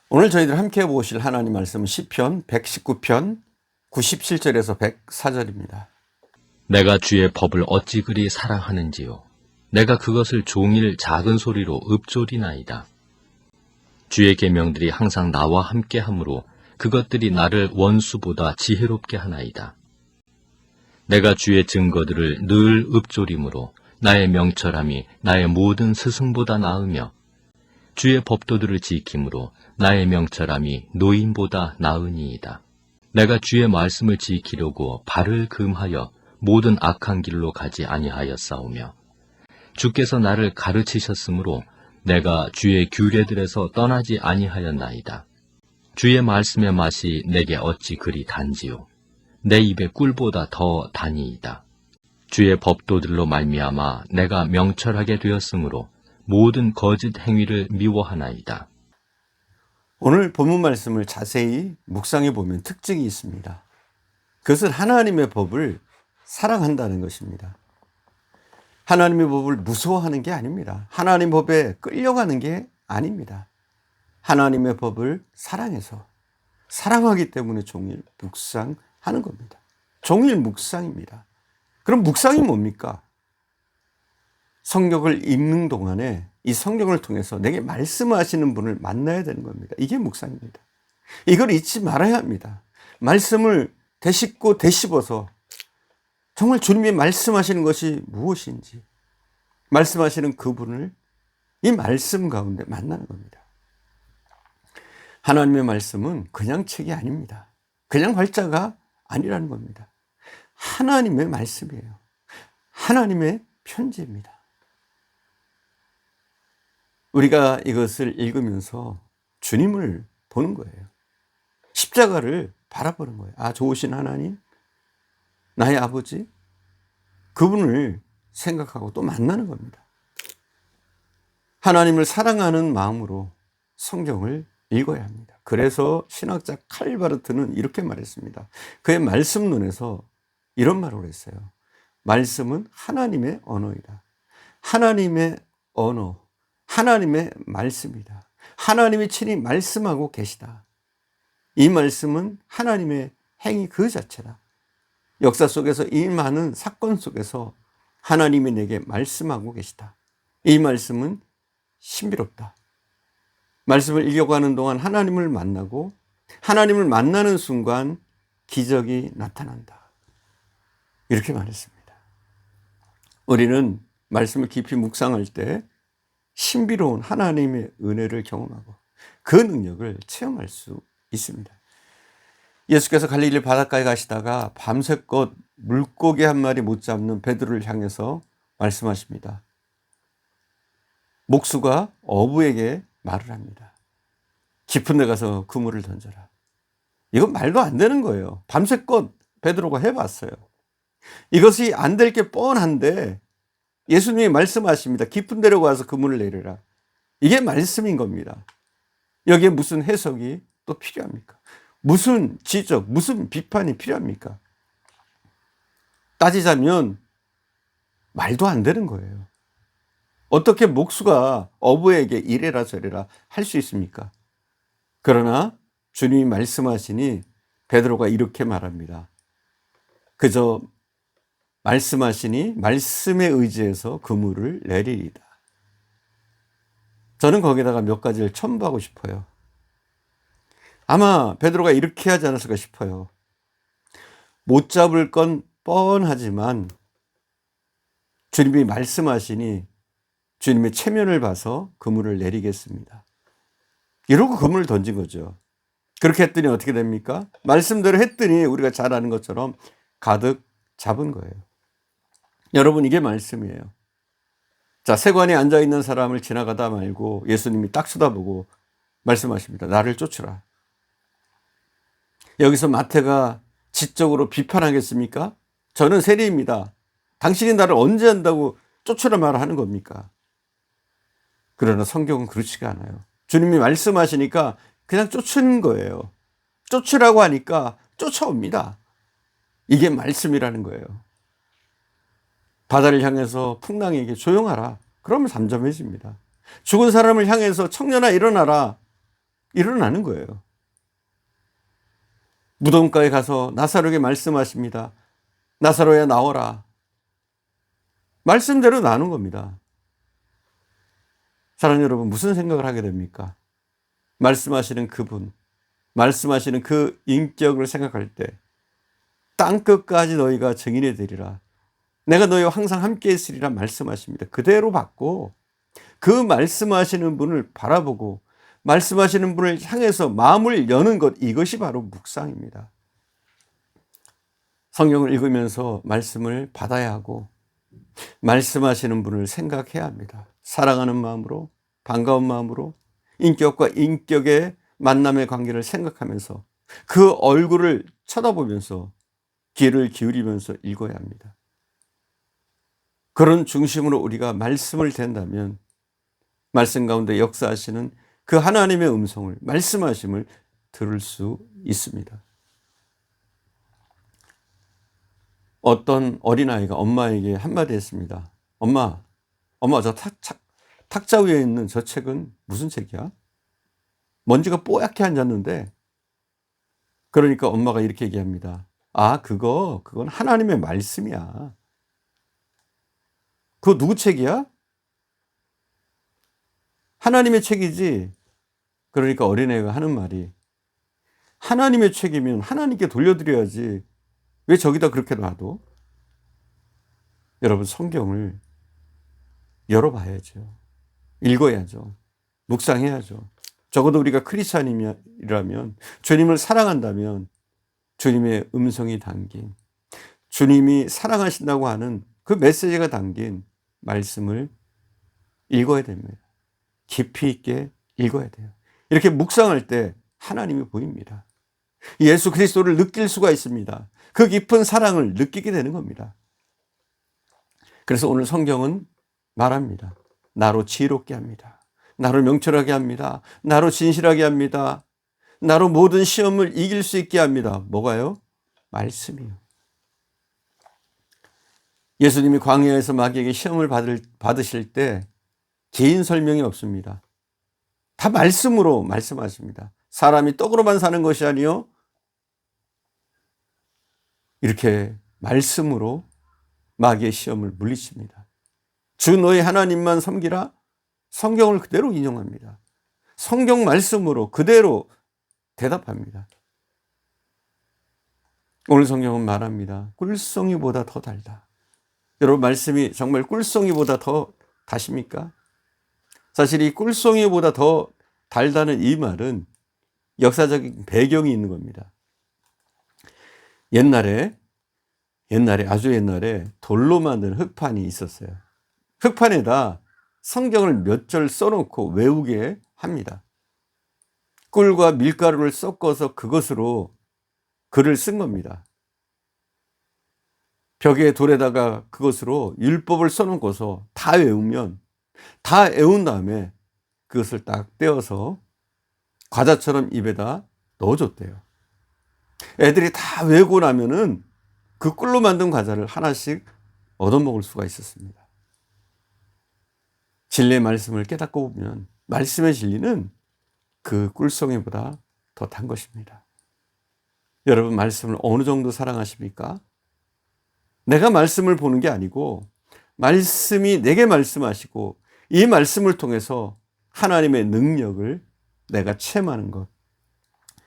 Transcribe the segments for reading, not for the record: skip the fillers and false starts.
오늘 저희들 함께 보실 하나님 말씀은 시편 119편 97절에서 104절입니다. 내가 주의 법을 어찌 그리 사랑하는지요. 내가 그것을 종일 작은 소리로 읊조리나이다. 주의 계명들이 항상 나와 함께하므로 그것들이 나를 원수보다 지혜롭게 하나이다. 내가 주의 증거들을 늘 읊조림으로 나의 명철함이 나의 모든 스승보다 나으며 주의 법도들을 지킴으로 나의 명철함이 노인보다 나으니이다. 내가 주의 말씀을 지키려고 발을 금하여 모든 악한 길로 가지 아니하였사오며 주께서 나를 가르치셨으므로 내가 주의 규례들에서 떠나지 아니하였나이다. 주의 말씀의 맛이 내게 어찌 그리 단지요. 내 입의 꿀보다 더 다니이다. 주의 법도들로 말미암아 내가 명철하게 되었으므로 모든 거짓 행위를 미워하나이다. 오늘 본문 말씀을 자세히 묵상해 보면 특징이 있습니다. 그것은 하나님의 법을 사랑한다는 것입니다. 하나님의 법을 무서워하는 게 아닙니다. 하나님의 법에 끌려가는 게 아닙니다. 하나님의 법을 사랑해서 사랑하기 때문에 종일 묵상하는 겁니다. 종일 묵상입니다. 그럼 묵상이 뭡니까? 성경을 읽는 동안에 이 성경을 통해서 내게 말씀하시는 분을 만나야 되는 겁니다. 이게 묵상입니다. 이걸 잊지 말아야 합니다. 말씀을 되씹고 되씹어서 정말 주님이 말씀하시는 것이 무엇인지 말씀하시는 그분을 이 말씀 가운데 만나는 겁니다. 하나님의 말씀은 그냥 책이 아닙니다. 그냥 활자가 아니라는 겁니다. 하나님의 말씀이에요. 하나님의 편지입니다. 우리가 이것을 읽으면서 주님을 보는 거예요. 십자가를 바라보는 거예요. 아, 좋으신 하나님, 나의 아버지, 그분을 생각하고 또 만나는 겁니다. 하나님을 사랑하는 마음으로 성경을 읽어야 합니다. 그래서 신학자 칼바르트는 이렇게 말했습니다. 그의 말씀론에서 이런 말을 했어요. 말씀은 하나님의 언어이다. 하나님의 언어, 하나님의 말씀이다. 하나님이 친히 말씀하고 계시다. 이 말씀은 하나님의 행위 그 자체다. 역사 속에서 이 많은 사건 속에서 하나님이 내게 말씀하고 계시다. 이 말씀은 신비롭다. 말씀을 읽어가는 동안 하나님을 만나고 하나님을 만나는 순간 기적이 나타난다. 이렇게 말했습니다. 우리는 말씀을 깊이 묵상할 때 신비로운 하나님의 은혜를 경험하고 그 능력을 체험할 수 있습니다. 예수께서 갈릴리 바닷가에 가시다가 밤새껏 물고기 한 마리 못 잡는 베드로를 향해서 말씀하십니다. 목수가 어부에게 말을 합니다. 깊은 데 가서 그물을 던져라. 이건 말도 안 되는 거예요. 밤새껏 베드로가 해봤어요. 이것이 안 될 게 뻔한데 예수님이 말씀하십니다. 깊은 데로 가서 그물을 내려라. 이게 말씀인 겁니다. 여기에 무슨 해석이 또 필요합니까? 무슨 지적, 무슨 비판이 필요합니까? 따지자면 말도 안 되는 거예요. 어떻게 목수가 어부에게 이래라 저래라 할 수 있습니까? 그러나 주님이 말씀하시니 베드로가 이렇게 말합니다. 그저 말씀하시니 말씀에 의지해서 그물을 내리리다. 저는 거기다가 몇 가지를 첨부하고 싶어요. 아마 베드로가 이렇게 하지 않았을까 싶어요. 못 잡을 건 뻔하지만 주님이 말씀하시니 주님의 체면을 봐서 그물을 내리겠습니다. 이러고 그물을 던진 거죠. 그렇게 했더니 어떻게 됩니까? 말씀대로 했더니 우리가 잘 아는 것처럼 가득 잡은 거예요. 여러분, 이게 말씀이에요. 자, 세관에 앉아있는 사람을 지나가다 말고 예수님이 딱 쳐다보고 말씀하십니다. 나를 쫓으라. 여기서 마태가 지적으로 비판하겠습니까? 저는 세리입니다. 당신이 나를 언제 한다고 쫓으라 말을 하는 겁니까? 그러나 성경은 그렇지가 않아요. 주님이 말씀하시니까 그냥 쫓은 거예요. 쫓으라고 하니까 쫓아옵니다. 이게 말씀이라는 거예요. 바다를 향해서 풍랑에게 조용하라. 그러면 잠잠해집니다. 죽은 사람을 향해서 청년아 일어나라. 일어나는 거예요. 무덤가에 가서 나사로에게 말씀하십니다. 나사로야 나오라. 말씀대로 나오는 겁니다. 사랑하는 여러분, 무슨 생각을 하게 됩니까? 말씀하시는 그분, 말씀하시는 그 인격을 생각할 때 땅끝까지 너희가 증인이 되리라. 내가 너희와 항상 함께 있으리라 말씀하십니다. 그대로 받고 그 말씀하시는 분을 바라보고 말씀하시는 분을 향해서 마음을 여는 것, 이것이 바로 묵상입니다. 성경을 읽으면서 말씀을 받아야 하고 말씀하시는 분을 생각해야 합니다. 사랑하는 마음으로, 반가운 마음으로 인격과 인격의 만남의 관계를 생각하면서 그 얼굴을 쳐다보면서 귀를 기울이면서 읽어야 합니다. 그런 중심으로 우리가 말씀을 댄다면 말씀 가운데 역사하시는 그 하나님의 음성을, 말씀하심을 들을 수 있습니다. 어떤 어린아이가 엄마에게 한마디 했습니다. 엄마 저 탁자 위에 있는 저 책은 무슨 책이야? 먼지가 뽀얗게 앉았는데. 그러니까 엄마가 이렇게 얘기합니다. 아, 그건 하나님의 말씀이야. 그거 누구 책이야? 하나님의 책이지. 그러니까 어린애가 하는 말이, 하나님의 책이면 하나님께 돌려드려야지. 왜 저기다 그렇게 놔둬? 여러분, 성경을 열어봐야죠. 읽어야죠. 묵상해야죠. 적어도 우리가 크리스찬이라면, 주님을 사랑한다면 주님의 음성이 담긴, 주님이 사랑하신다고 하는 그 메시지가 담긴 말씀을 읽어야 됩니다. 깊이 있게 읽어야 돼요. 이렇게 묵상할 때 하나님이 보입니다. 예수 그리스도를 느낄 수가 있습니다. 그 깊은 사랑을 느끼게 되는 겁니다. 그래서 오늘 성경은 말합니다. 나로 지혜롭게 합니다. 나로 명철하게 합니다. 나로 진실하게 합니다. 나로 모든 시험을 이길 수 있게 합니다. 뭐가요? 말씀이요. 예수님이 광야에서 마귀에게 시험을 받으실 때 개인 설명이 없습니다. 다 말씀으로 말씀하십니다. 사람이 떡으로만 사는 것이 아니요, 이렇게 말씀으로 마귀의 시험을 물리칩니다. 주 너희 하나님만 섬기라. 성경을 그대로 인용합니다. 성경 말씀으로 그대로 대답합니다. 오늘 성경은 말합니다. 꿀송이보다 더 달다. 여러분, 말씀이 정말 꿀송이보다 더 다십니까? 사실 이 꿀송이보다 더 달다는 이 말은 역사적인 배경이 있는 겁니다. 옛날에 아주 옛날에 돌로 만든 흙판이 있었어요. 흙판에다 성경을 몇 절 써놓고 외우게 합니다. 꿀과 밀가루를 섞어서 그것으로 글을 쓴 겁니다. 벽에 돌에다가 그것으로 율법을 써놓고서 다 외우면, 다 외운 다음에 그것을 딱 떼어서 과자처럼 입에다 넣어줬대요. 애들이 다 외우고 나면은 그 꿀로 만든 과자를 하나씩 얻어먹을 수가 있었습니다. 진리의 말씀을 깨닫고 보면 말씀의 진리는 그 꿀송이보다 더 단 것입니다. 여러분, 말씀을 어느 정도 사랑하십니까? 내가 말씀을 보는 게 아니고 말씀이 내게 말씀하시고 이 말씀을 통해서 하나님의 능력을 내가 체험하는 것,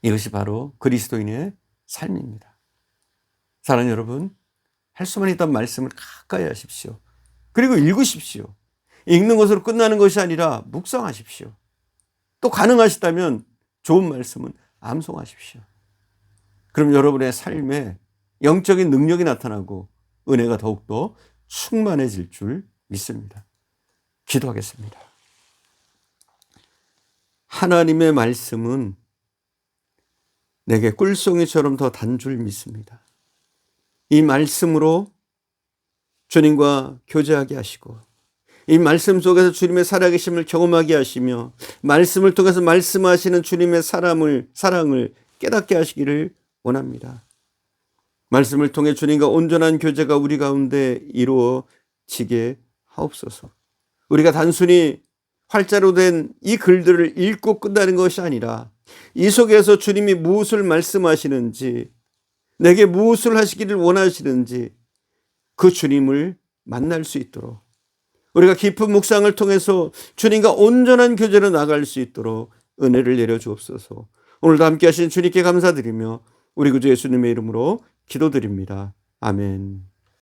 이것이 바로 그리스도인의 삶입니다. 사랑하는 여러분, 할 수만 있던 말씀을 가까이 하십시오. 그리고 읽으십시오. 읽는 것으로 끝나는 것이 아니라 묵상하십시오. 또 가능하시다면 좋은 말씀은 암송하십시오. 그럼 여러분의 삶에 영적인 능력이 나타나고 은혜가 더욱더 충만해질 줄 믿습니다. 기도하겠습니다. 하나님의 말씀은 내게 꿀송이처럼 더 단 줄 믿습니다. 이 말씀으로 주님과 교제하게 하시고 이 말씀 속에서 주님의 살아계심을 경험하게 하시며 말씀을 통해서 말씀하시는 주님의 사랑을 깨닫게 하시기를 원합니다. 말씀을 통해 주님과 온전한 교제가 우리 가운데 이루어지게 하옵소서. 우리가 단순히 활자로 된 이 글들을 읽고 끝나는 것이 아니라 이 속에서 주님이 무엇을 말씀하시는지, 내게 무엇을 하시기를 원하시는지 그 주님을 만날 수 있도록, 우리가 깊은 묵상을 통해서 주님과 온전한 교제로 나갈 수 있도록 은혜를 내려주옵소서. 오늘도 함께 하신 주님께 감사드리며 우리 구주 예수님의 이름으로 기도드립니다. 아멘.